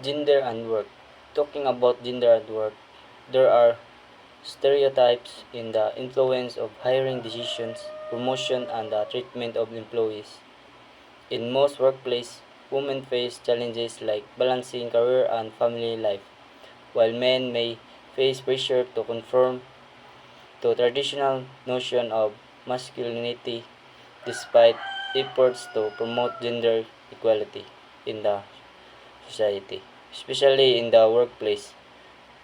Gender and work. Talking about gender and work, there are stereotypes in the influence of hiring decisions, promotion, and the treatment of employees. In most workplaces, women face challenges like balancing career and family life, while men may face pressure to conform to traditional notion of masculinity despite efforts to promote gender equality in the society, especially in the workplace.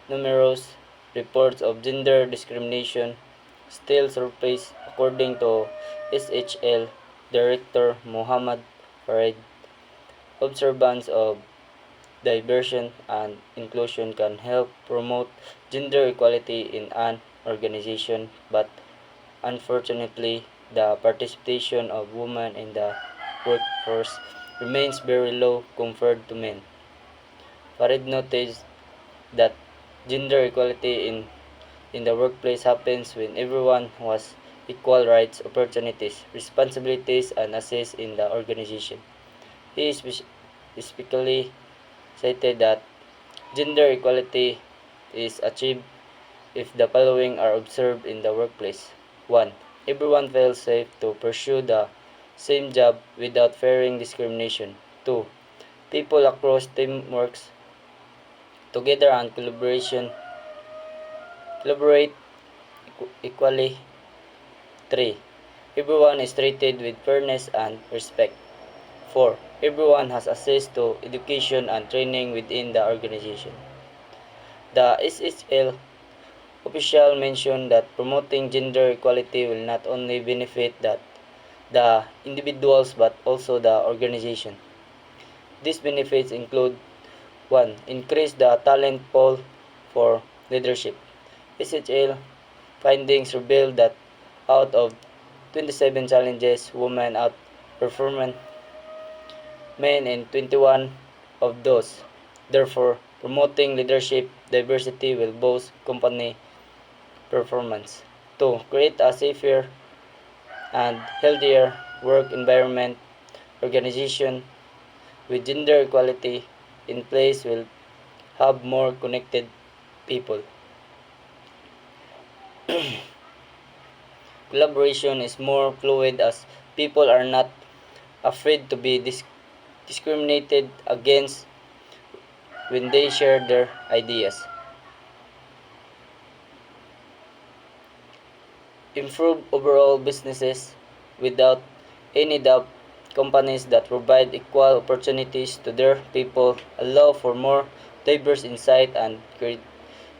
Numerous reports of gender discrimination still surface according to SHL Director Muhammad Farid. Observance of diversity and inclusion can help promote gender equality in an organization, but unfortunately, the participation of women in the workforce remains very low compared to men. Farid noticed that gender equality in the workplace happens when everyone has equal rights, opportunities, responsibilities, and access in the organization. He specifically cited that gender equality is achieved if the following are observed in the workplace. 1. Everyone feels safe to pursue the same job without fearing discrimination. 2. People across team works together and collaborate equally. 3. Everyone is treated with fairness and respect. 4. Everyone has access to education and training within the organization. The SHL official mentioned that promoting gender equality will not only benefit the individuals but also the organization. These benefits include 1. Increase the talent pool for leadership. SHL findings reveal that out of 27 challenges, women outperformed men in 21 of those. Therefore, promoting leadership diversity will boost company performance. 2. Create a safer and healthier work environment. Organization with gender equality in place will have more connected people. Collaboration is more fluid as people are not afraid to be discriminated against when they share their ideas. Improve overall businesses. Without any doubt, companies that provide equal opportunities to their people allow for more diverse insight and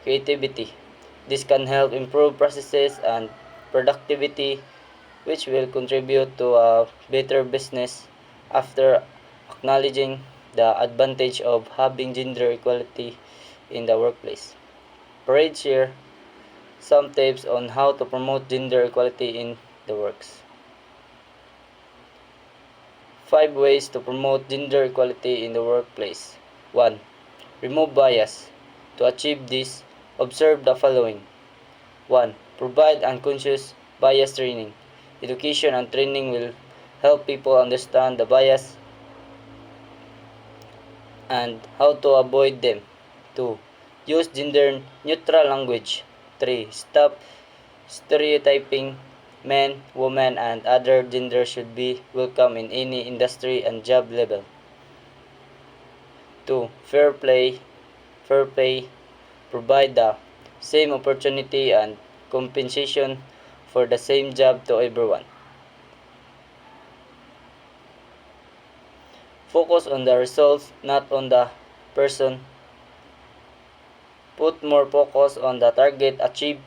creativity. This can help improve processes and productivity, which will contribute to a better business. After acknowledging the advantage of having gender equality in the workplace, Parade share some tips on how to promote gender equality in the works. 5 ways to promote gender equality in the workplace. 1. Remove bias. To achieve this, observe the following. 1. Provide unconscious bias training. Education and training will help people understand the bias and how to avoid them. 2. Use gender neutral language. 3. Stop stereotyping. Men, women, and other genders should be welcome in any industry and job level. 2. Fair play. Fair pay. Provide the same opportunity and compensation for the same job to everyone. Focus on the results, not on the person. Put more focus on the target achieved,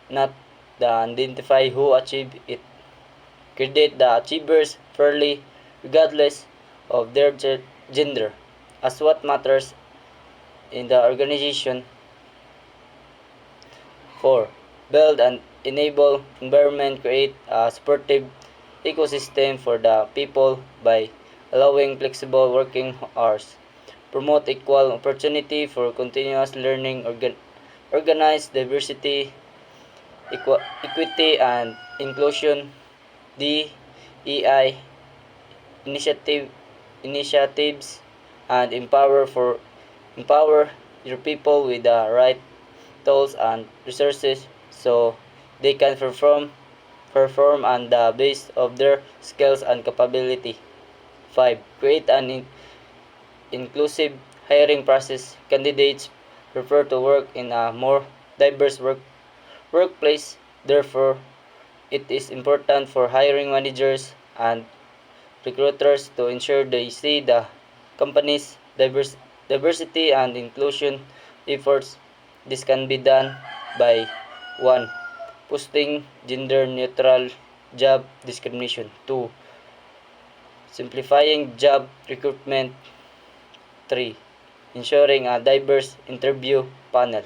not the identify who achieved it. Credit the achievers fairly, regardless of their gender, as what matters in the organization. 4. Build and enable environment. Create a supportive ecosystem for the people by allowing flexible working hours. Promote equal opportunity for continuous learning. Organize diversity, equity, and inclusion. DEI initiatives and empower for Empower your people with the right tools and resources so they can perform on the base of their skills and capability. 5. Create an inclusive hiring process. Candidates prefer to work in a more diverse workplace. Therefore, it is important for hiring managers and recruiters to ensure they see the company's diversity and inclusion efforts. This can be done by 1. Posting gender neutral job discrimination. 2. Simplifying job recruitment. 3. Ensuring a diverse interview panel.